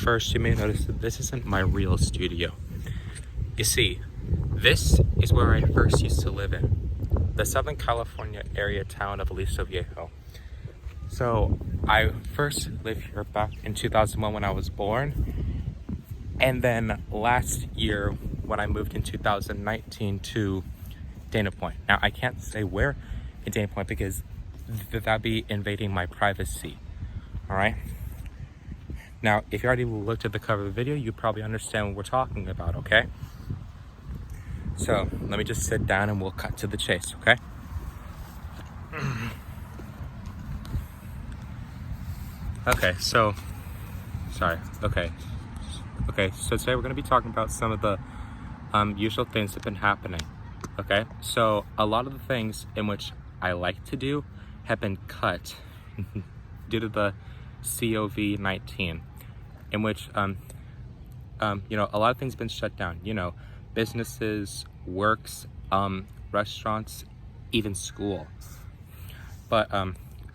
First, you may notice that this isn't my real studio. You see, this is where I first used to live in, the Southern California area town of Aliso Viejo. So I first lived here back in 2001 when I was born, and then last year when I moved in 2019 to Dana Point. Now I can't say where in Dana Point because that'd be invading my privacy, all right? Now, if you already looked at the cover of the video, you probably understand what we're talking about, okay? So let me just sit down and we'll cut to the chase, okay? Okay, so today we're going to be talking about some of the usual things that have been happening, okay? So a lot of the things in which I like to do have been cut due to the COVID-19, in which, a lot of things have been shut down, businesses, works, restaurants, even school. But,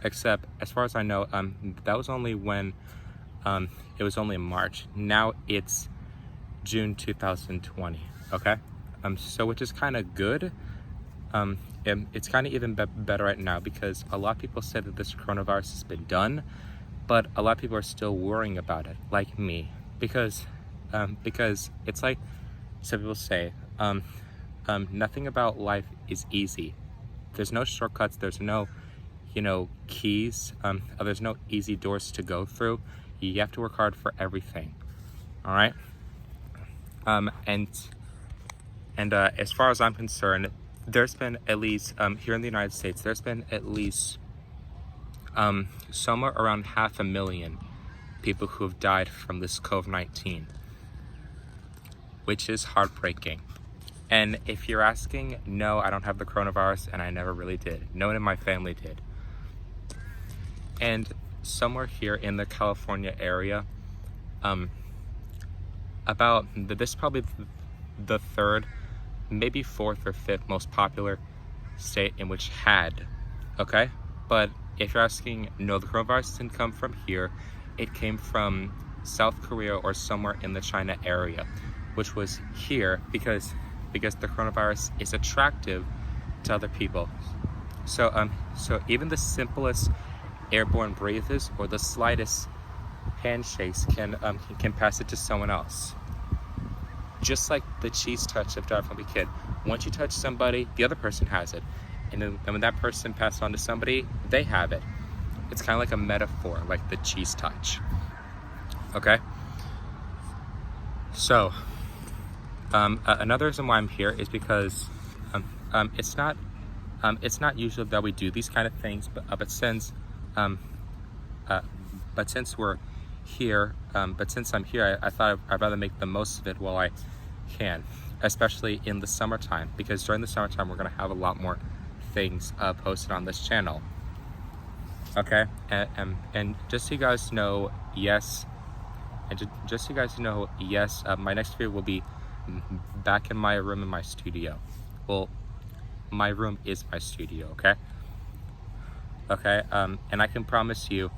except as far as I know, that was only when, it was only in March. Now it's June 2020, okay? So which is kind of good. It's kind of even better right now because a lot of people said that this coronavirus has been done, but a lot of people are still worrying about it, like me, because it's like some people say, nothing about life is easy. There's no shortcuts. There's no, keys. There's no easy doors to go through. You have to work hard for everything. All right. And as far as I'm concerned, there's been at least here in the United States, there's been at least somewhere around 500,000 people who have died from this COVID-19, which is heartbreaking. And if you're asking, no, I don't have the coronavirus, and I never really did. No one in my family did. And somewhere here in the California area, this is probably the third, maybe fourth or fifth most popular state in which had, okay? But if you're asking, no, the coronavirus didn't come from here. It came from South Korea or somewhere in the China area, which was here because the coronavirus is attractive to other people. So even the simplest airborne breathes or the slightest handshakes can pass it to someone else. Just like the cheese touch of Died from a Kid. Once you touch somebody, the other person has it. And then when that person passes on to somebody, they have it. It's kind of like a metaphor, like the cheese touch. Okay? So, another reason why I'm here is because it's not usual that we do these kind of things, but since we're here, since I'm here, I thought I'd rather make the most of it while I can, especially in the summertime, because during the summertime we're gonna have a lot more things posted on this channel. Okay, and just so you guys know, yes, my next video will be back in my room in my studio. Well, my room is my studio, okay? Okay, and I can promise you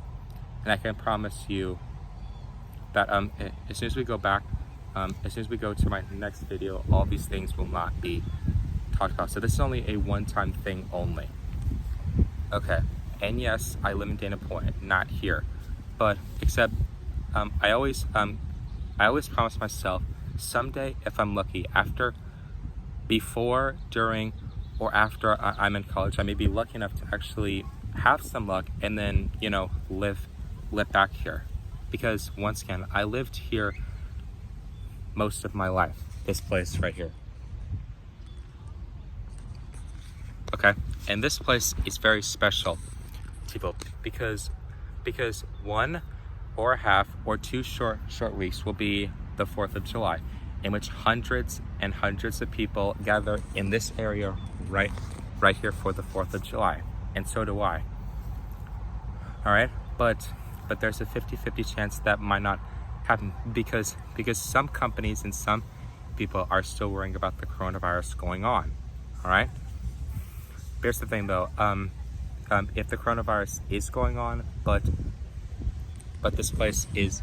that as soon as we go back, as soon as we go to my next video, all these things will not be talked about. So this is only a one-time thing only. Okay, and yes, I live in Dana Point, not here, but except I always promise myself someday, if I'm lucky, before, during, or after I'm in college, I may be lucky enough to actually have some luck and then live back here, because once again, I lived here most of my life, this place right here. Okay, and this place is very special to people because one or a half or two short weeks will be the 4th of July, in which hundreds and hundreds of people gather in this area right here for the 4th of July, and so do I. All right, but there's a 50-50 chance that might not happen because some companies and some people are still worrying about the coronavirus going on. All right, here's the thing though, if the coronavirus is going on, but this place is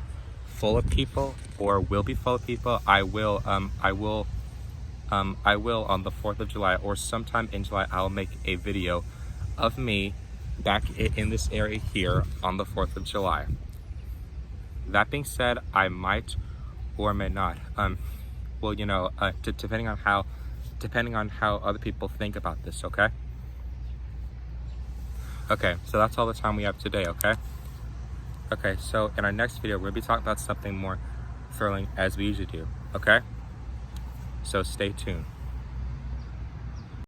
full of people or will be full of people, I will on the 4th of July or sometime in July, I'll make a video of me back in this area here on the 4th of July. That being said, I might or may not. Well, you know, depending on how other people think about this, okay? Okay, so that's all the time we have today, okay? Okay, so in our next video, we'll be talking about something more thrilling as we usually do, okay? So stay tuned.